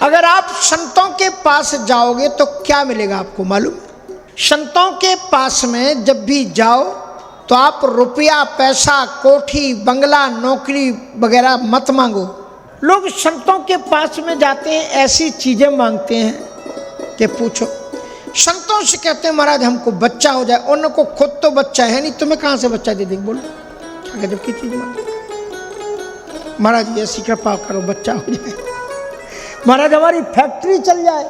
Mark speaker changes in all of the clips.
Speaker 1: अगर आप संतों के पास जाओगे तो क्या मिलेगा आपको मालूम? संतों के पास में जब भी जाओ तो आप रुपया, पैसा, कोठी, बंगला, नौकरी वगैरह मत मांगो। लोग संतों के पास में जाते हैं, ऐसी चीजें मांगते हैं कि पूछो। संतों से कहते हैं महाराज हमको बच्चा हो जाए, उनको खुद तो बच्चा है नहीं, तुम्हें कहां से बच्चा दे देंगे? बोलो क्या गजब की चीज मांगते? महाराज ऐसी कृपा करो बच्चा हो जाए, महाराज हमारी फैक्ट्री चल जाए।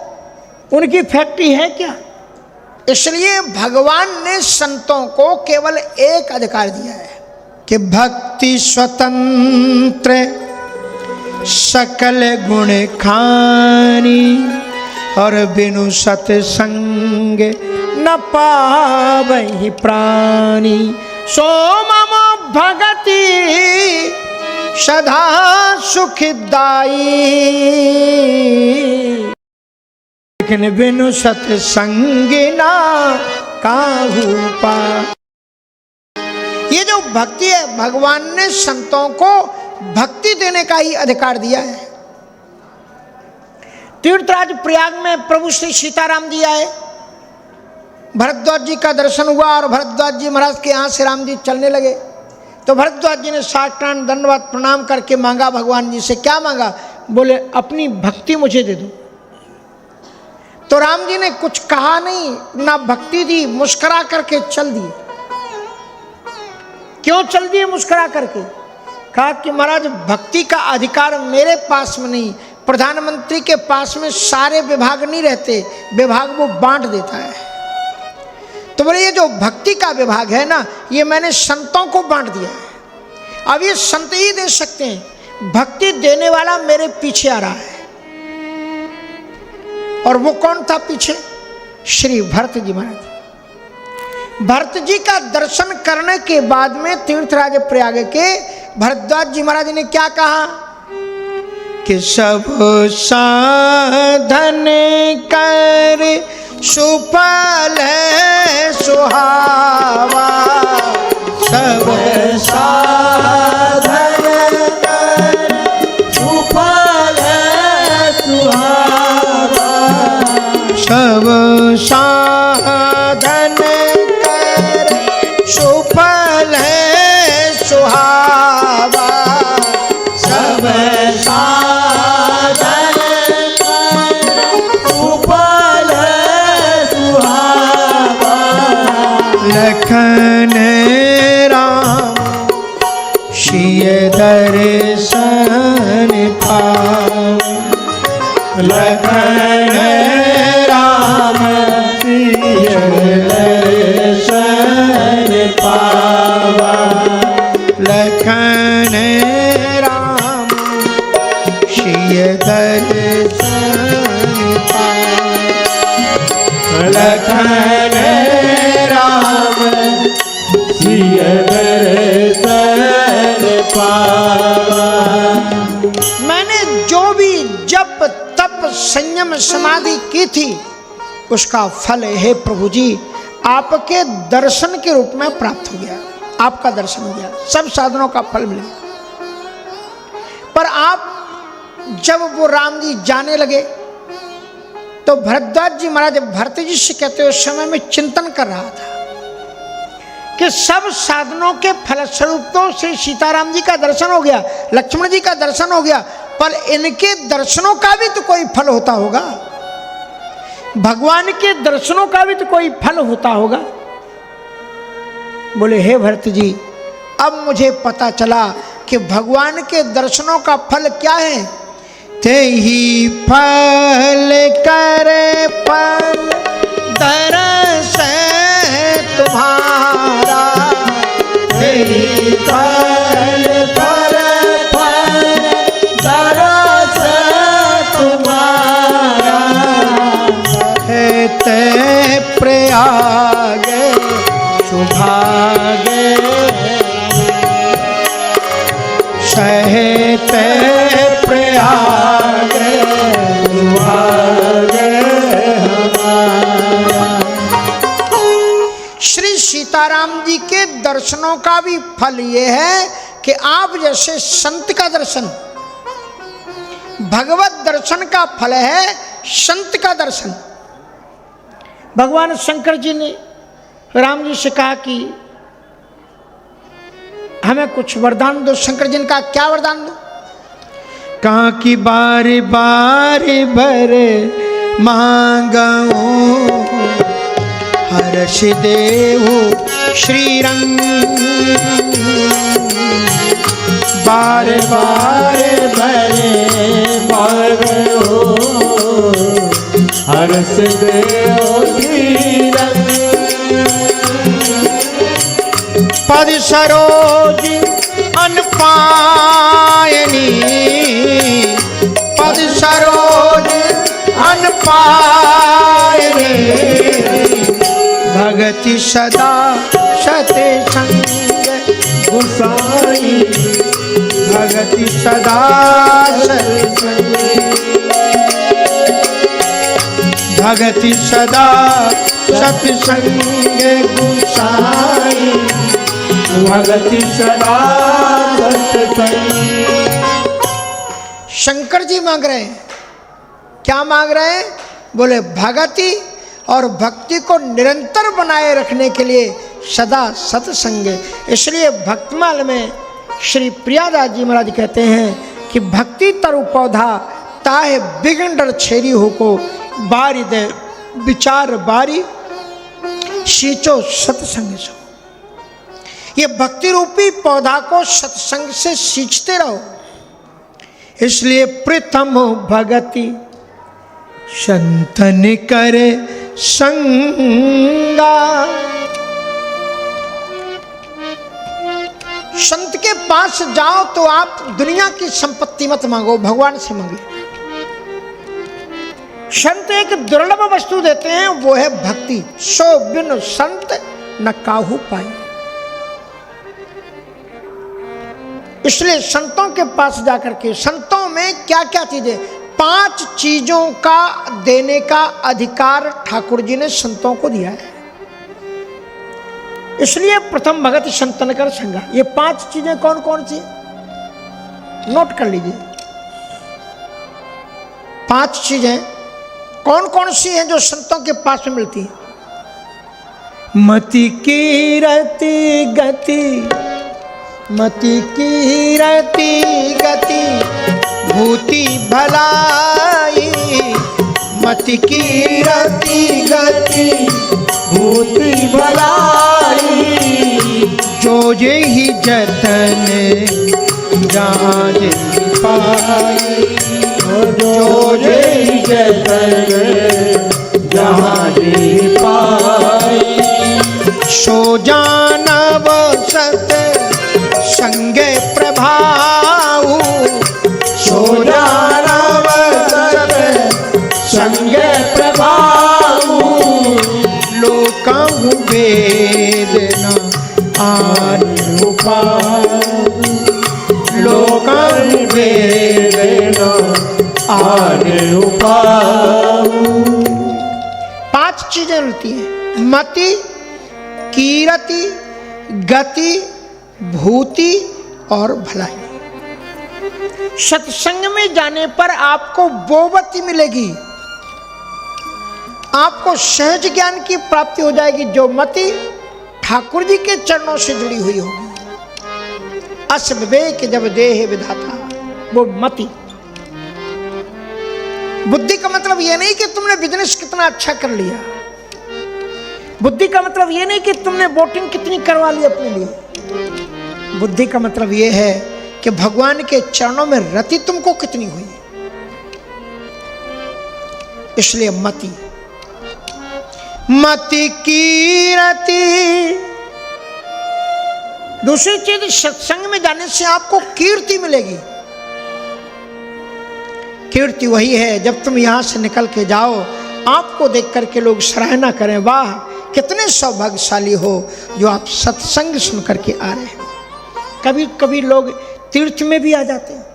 Speaker 1: उनकी फैक्ट्री है क्या? इसलिए भगवान ने संतों को केवल एक अधिकार दिया है कि भक्ति स्वतंत्र सकल गुण खानी और बिनु सत्संग न पावहि प्राणी। सो मम भगति सदा सुखदाई लेकिन बिनु सत्संग ना काहू पा। ये जो भक्ति है, भगवान ने संतों को भक्ति देने का ही अधिकार दिया है। तीर्थराज प्रयाग में प्रभु श्री सीताराम जी आए, भरद्वाज जी का दर्शन हुआ और भरद्वाज जी महाराज के यहाँ से राम जी चलने लगे तो भरद्वाज जी ने साष्टांग दंडवत प्रणाम करके मांगा भगवान जी से। क्या मांगा? बोले अपनी भक्ति मुझे दे दो। तो राम जी ने कुछ कहा नहीं, ना भक्ति दी, मुस्कुरा करके चल दिए। क्यों चल दिए मुस्कुरा करके? कहा कि महाराज भक्ति का अधिकार मेरे पास में नहीं, प्रधानमंत्री के पास में सारे विभाग नहीं रहते, विभाग वो बांट देता है। तो बोले ये जो भक्ति का विभाग है ना, ये मैंने संतों को बांट दिया है, अब ये संत ही दे सकते हैं। भक्ति देने वाला मेरे पीछे आ रहा है। और वो कौन था पीछे? श्री भरत जी महाराज। भरत जी का दर्शन करने के बाद में तीर्थराज प्रयाग के भरद्वाज जी महाराज ने क्या कहा कि सब साधन कर सुफल सुहावा। सब साधन कर सुफल सुहावा। सब साधन कर सुफल सुहावा। सब साधन कर सुफल सुहावा। लखन राम सिय दर्शन पाओ। लखन राम सिय दर्शन पावा। लखन राम सिय दर्शन पावा। लखन राम सिय दर्शन पावा। मैंने जो भी जप तप संयम समाधि की थी उसका फल हे प्रभु जी आपके दर्शन के रूप में प्राप्त हो गया। आपका दर्शन हो गया, सब साधनों का फल मिल गया। पर आप जब वो राम जी जाने लगे तो भरद्वाज जी महाराज भरत जी से कहते उस समय में चिंतन कर रहा था कि सब साधनों के फलस्वरूप तो श्री सीताराम जी का दर्शन हो गया, लक्ष्मण जी का दर्शन हो गया, पर इनके दर्शनों का भी तो कोई फल होता होगा। भगवान के दर्शनों का भी तो कोई फल होता होगा। बोले हे भरत जी अब मुझे पता चला कि भगवान के दर्शनों का फल क्या है। ते ही फल करे फल दरस तुम्हारा। ते ही फल करे फल दरस तुम्हारा। ते प्रयाग सुभागे सहते प्रयाग सुभागे हमारा। श्री सीताराम जी के दर्शनों का भी फल ये है कि आप जैसे संत का दर्शन भगवत दर्शन का फल है संत का दर्शन। भगवान शंकर जी ने राम जी से कहा कि हमें कुछ वरदान दो। शंकर जी ने कहा क्या वरदान दो?
Speaker 2: कहा कि बार बार बर मांगो हर्ष देहु श्री रंग। बार बार बर मांगो हर्ष देहु श्री रंग। पद सरोज अनपायनी पद सरोज अनपायनी भगति सदा सते संग गुसाई। भगति सदा सते संग भगति सदा सत्संग गुसाई। भगति सदा सत्संग।
Speaker 1: शंकर जी मांग रहे हैं, क्या मांग रहे हैं? बोले भगति और भक्ति को निरंतर बनाए रखने के लिए सदा सत्संग। इसलिए भक्तमाल में श्री प्रियादास जी महाराज कहते हैं कि भक्ति तरु पौधा ताहे बिघन डर छेरी हो को बारी दे विचार बारी सींचो सत्संग सो। ये भक्ति रूपी पौधा को सत्संग से सींचते रहो। इसलिए प्रथम भगति
Speaker 2: संतन करे संगा।
Speaker 1: संत के पास जाओ तो आप दुनिया की संपत्ति मत मांगो, भगवान से मांगे। संत एक दुर्लभ वस्तु देते हैं, वो है भक्ति। सो बिन संत न काहू पाए। इसलिए संतों के पास जाकर के, संतों में क्या क्या चीजें, 5 चीजों का देने का अधिकार ठाकुर जी ने संतों को दिया है। इसलिए प्रथम भगत संतन कर संगा। ये 5 चीजें कौन कौन सी? नोट कर लीजिए। 5 चीजें कौन कौन सी हैं जो संतों के पास में मिलती हैं?
Speaker 2: मति की रति गति
Speaker 1: मति की रति गति
Speaker 2: भूति भलाई। मति की रति गति भूति भलाई। जो ही जतन जान पाई। जो ही जतन जान पाई। सो जानव सत संगे प्रभाऊ। सो जानव सत संगे प्रभाऊ। लोकहु वेद न आन उपाऊ। लोकहु वेद न आन उपाऊ।
Speaker 1: 5 चीजें मिलती हैं, मति, कीरति, गति, भूति और भलाई। सत्संग में जाने पर आपको बोवती मिलेगी, आपको सहज ज्ञान की प्राप्ति हो जाएगी। जो मति ठाकुर जी के चरणों से जुड़ी हुई होगी। अस विवेक जब देह विधाता, वो मति। बुद्धि का मतलब यह नहीं कि तुमने बिजनेस कितना अच्छा कर लिया। बुद्धि का मतलब यह नहीं कि तुमने वोटिंग कितनी करवा ली अपने लिए। बुद्धि का मतलब यह है कि भगवान के चरणों में रति तुमको कितनी हुई। इसलिए मति।
Speaker 2: मति की रति।
Speaker 1: दूसरी चीज, सत्संग में जाने से आपको कीर्ति मिलेगी। कीर्ति वही है जब तुम यहां से निकल के जाओ, आपको देख करके लोग सराहना करें, वाह कितने सौभाग्यशाली हो जो आप सत्संग सुन करके आ रहे हैं। कभी कभी लोग तीर्थ में भी आ जाते हैं,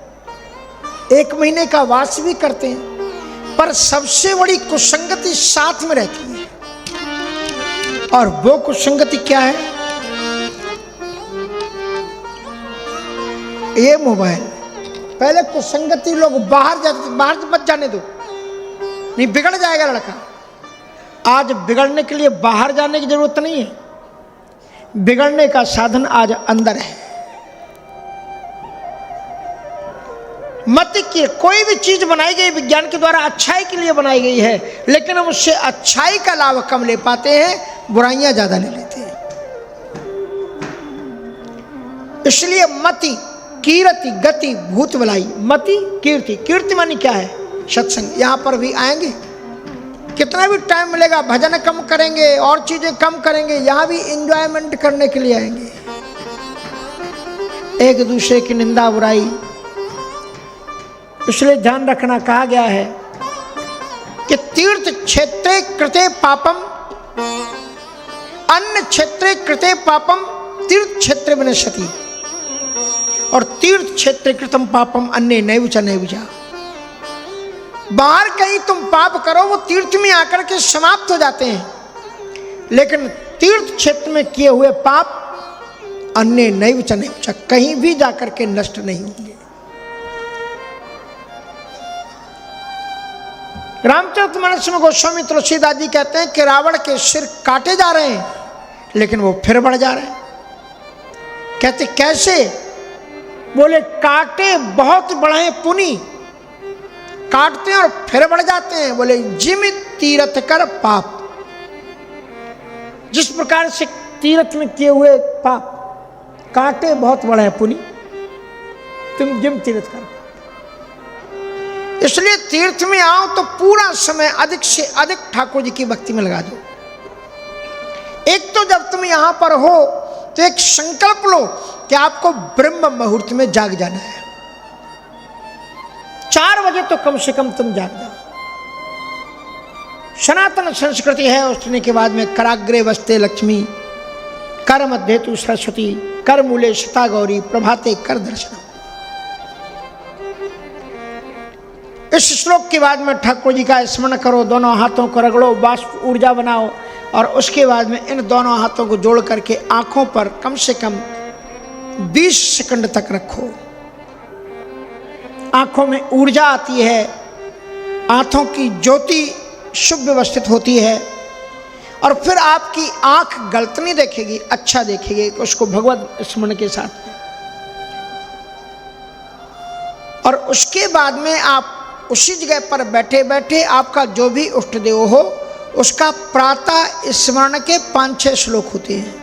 Speaker 1: 1 महीने का वास भी करते हैं, पर सबसे बड़ी कुसंगति साथ में रहती है। और वो कुसंगति क्या है? ये मोबाइल। पहले कुसंगति लोग बाहर जाते, बाहर मत जाने दो, नहीं बिगड़ जाएगा लड़का। आज बिगड़ने के लिए बाहर जाने की जरूरत नहीं है, बिगड़ने का साधन आज अंदर है। मत कि कोई भी चीज बनाई गई विज्ञान के द्वारा अच्छाई के लिए बनाई गई है, लेकिन हम उससे अच्छाई का लाभ कम ले पाते हैं, बुराइयां ज्यादा ले लेते हैं। इसलिए मति कीर्ति गति भूत बलाई। मति कीर्ति, कीर्ति मानी क्या है? सत्संग। यहां पर भी आएंगे, कितना भी टाइम मिलेगा भजन कम करेंगे और चीजें कम करेंगे, यहां भी एंजॉयमेंट करने के लिए आएंगे। एक दूसरे की निंदा बुराई, इसलिए ध्यान रखना कहा गया है कि तीर्थ क्षेत्रे कृते पापम अन्य क्षेत्रे कृते पापम तीर्थ क्षेत्र विनश्यति, और तीर्थ क्षेत्र कृतम पापम अन्य नैव च नैव च। बाहर कहीं तुम पाप करो वो तीर्थ में आकर के समाप्त हो जाते हैं, लेकिन तीर्थ क्षेत्र में किए हुए पाप अन्य नैव च नैव च, कहीं भी जाकर के नष्ट नहीं होंगे। रामचरितमानस में गोस्वामी तुलसीदास जी कहते हैं कि रावण के सिर काटे जा रहे हैं, लेकिन वो फिर बढ़ जा रहे हैं। कहते कैसे? बोले काटे बहुत बढ़े पुनि, काटते हैं और फिर बढ़ जाते हैं। बोले जिम तीरथ कर पाप, जिस प्रकार से तीरथ में किए हुए पाप काटे बहुत बढ़े पुनि, तुम जिम तीरथ कर। इसलिए तीर्थ में आओ तो पूरा समय अधिक से अधिक ठाकुर जी की भक्ति में लगा दो। एक तो जब तुम यहां पर हो तो एक संकल्प लो कि आपको ब्रह्म मुहूर्त में जाग जाना है। 4 बजे तो कम से कम तुम जाग जाओ। सनातन संस्कृति है, उठने के बाद में कराग्रे वस्ते लक्ष्मी, कर मध्य तु सरस्वती, कर मूले शता गौरी, प्रभाते कर दर्शन। इस श्लोक के बाद में ठाकुर जी का स्मरण करो, दोनों हाथों को रगड़ो, बाष्प ऊर्जा बनाओ, और उसके बाद में इन दोनों हाथों को जोड़ करके आंखों पर कम से कम 20 सेकंड तक रखो। आंखों में ऊर्जा आती है, आंखों की ज्योति शुभ व्यवस्थित होती है, और फिर आपकी आंख गलत नहीं देखेगी, अच्छा देखेगी उसको भगवत स्मरण के साथ। और उसके बाद में आप उसी जगह पर बैठे बैठे आपका जो भी इष्ट देव हो उसका प्रातः स्मरण के 5-6 श्लोक होते हैं,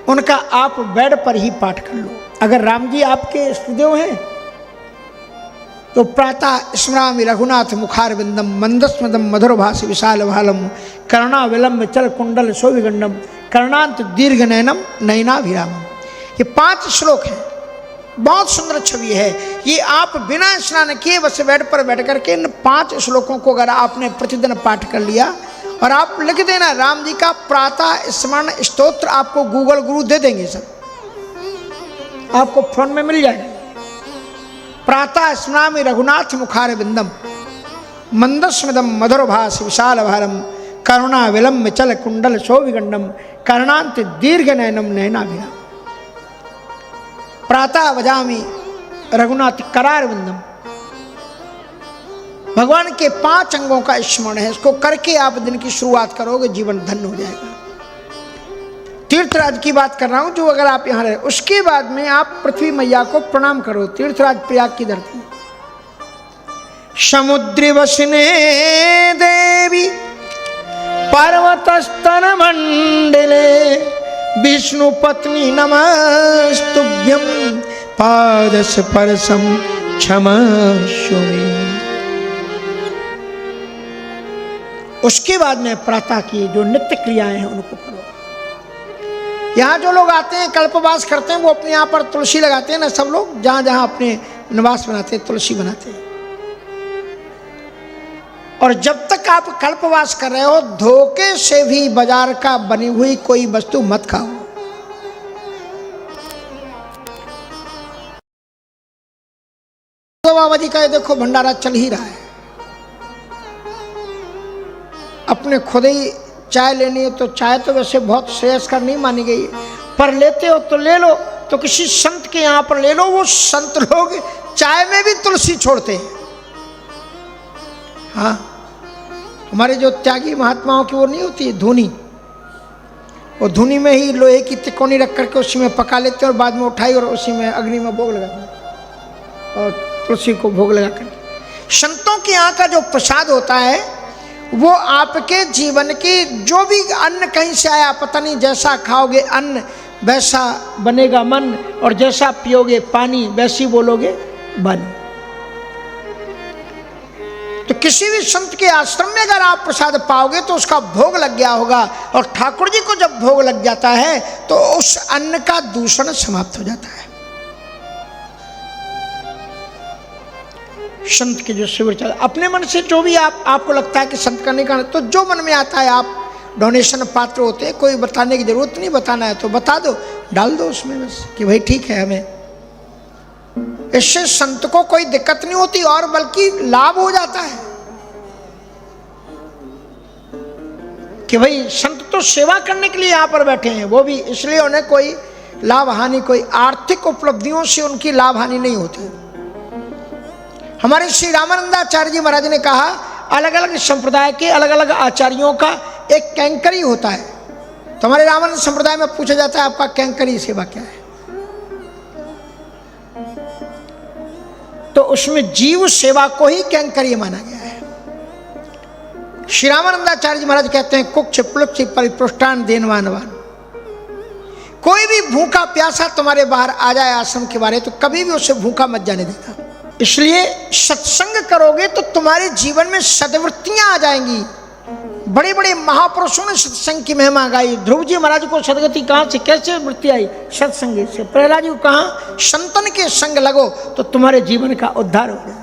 Speaker 1: उनका आप बेड पर ही पाठ कर लो। अगर राम जी आपके इष्ट देव हैं तो प्रातः स्मरामि रघुनाथ मुखारविंदम मंदस्मदम मधुर भाष विशाल भालम करुणा विलंब चल कुंडल सोविगंडम कर्णांत दीर्घ नयनम नयनाभिरामम। ये 5 श्लोक हैं, बहुत सुंदर छवि है। ये आप बिना स्नान किए बस बेड पर बैठ करके इन 5 श्लोकों को अगर आपने प्रतिदिन पाठ कर लिया, और आप लिख देना राम जी का प्रातः स्मरण स्तोत्र, आपको गूगल गुरु दे देंगे, सब आपको फोन में मिल जाएगा। प्रातः स्मरामि रघुनाथ मुखारविंदम मंदस्मदम मधुर भाष विशाल भारम करुणा विलंब चल कुंडल सोविगंडम कर्णांत दीर्घ नयनम नयनाभिराम। प्रातः भजामि रघुनाथ करारविंदम। भगवान के 5 अंगों का स्मरण है, इसको करके आप दिन की शुरुआत करोगे, जीवन धन्य हो जाएगा। तीर्थराज की बात कर रहा हूं, जो अगर आप यहां रहे, उसके बाद में आप पृथ्वी मैया को प्रणाम करो। तीर्थराज प्रयाग की धरती। समुद्री वसने देवी पर्वतस्तन मंडले विष्णु पत्नी नमस्तुभ्यं पाद स्पर्शम क्षमस्व मे। उसके बाद में प्रातः की जो नित्य क्रियाएं हैं उनको करो। यहाँ जो लोग आते हैं कल्पवास करते हैं, वो अपने यहाँ पर तुलसी लगाते हैं ना, सब लोग जहाँ जहाँ अपने निवास बनाते हैं तुलसी बनाते हैं। और जब तक आप कल्पवास कर रहे हो, धोखे से भी बाजार का बनी हुई कोई वस्तु मत खाओ। तो बाबा जी का ये देखो भंडारा चल ही रहा है। अपने खुद ही चाय लेनी है तो चाय तो वैसे बहुत श्रेयस्कर नहीं मानी गई, पर लेते हो तो ले लो, तो किसी संत के यहाँ पर ले लो। वो संत लोग चाय में भी तुलसी छोड़ते हैं। हाँ, हमारे जो त्यागी महात्माओं की वो नहीं होती धुनी, वो धुनी में ही लोहे की तिकोनी रख करके उसी में पका लेते हैं और बाद में उठाई और उसी में अग्नि में भोग लगाते हैं और तुलसी को भोग लगा करके। संतों के यहाँ का जो प्रसाद होता है वो आपके जीवन की जो भी अन्न कहीं से आया पता नहीं, जैसा खाओगे अन्न वैसा बनेगा मन, और जैसा पियोगे पानी वैसी बोलोगे वाणी। तो किसी भी संत के आश्रम में अगर आप प्रसाद पाओगे तो उसका भोग लग गया होगा, और ठाकुर जी को जब भोग लग जाता है तो उस अन्न का दूषण समाप्त हो जाता है। संत के जो शिविर चल, अपने मन से जो भी आपको लगता है कि संत करने का, तो जो मन में आता है, आप डोनेशन पात्र होते हैं, कोई बताने की जरूरत नहीं, बताना है तो बता दो, डाल दो उसमें बस कि भाई ठीक है हमें। इससे संत को कोई दिक्कत नहीं होती और बल्कि लाभ हो जाता है कि भाई संत तो सेवा करने के लिए यहां पर बैठे हैं, वो भी इसलिए उन्हें कोई लाभ हानि, कोई आर्थिक उपलब्धियों से उनकी लाभ हानि नहीं होती। हमारे श्री रामानंदाचार्य जी महाराज ने कहा, अलग अलग संप्रदाय के अलग अलग आचार्यों का एक कैंकरी होता है। तो हमारे रामानंद संप्रदाय में पूछा जाता है आपका कैंकरी सेवा क्या है, तो उसमें जीव सेवा को ही कैंकरी माना गया है। श्री रामानंदाचार्य जी महाराज कहते हैं, कुक्ष प्लुप्सि परिपुष्टान देनवानवान। कोई भी भूखा प्यासा तुम्हारे बाहर आ जाए आश्रम के बारे, तो कभी भी उसे भूखा मत जाने देना। इसलिए सत्संग करोगे तो तुम्हारे जीवन में सद्वृत्तियां आ जाएंगी। बड़े बड़े महापुरुषों ने सत्संग की महिमा गाई। ध्रुव जी महाराज को सदगति कहाँ से, कैसे वृत्ति आई? सत्संग से। प्रहलाद जी को कहा, संतन के संग लगो तो तुम्हारे जीवन का उद्धार हो गया।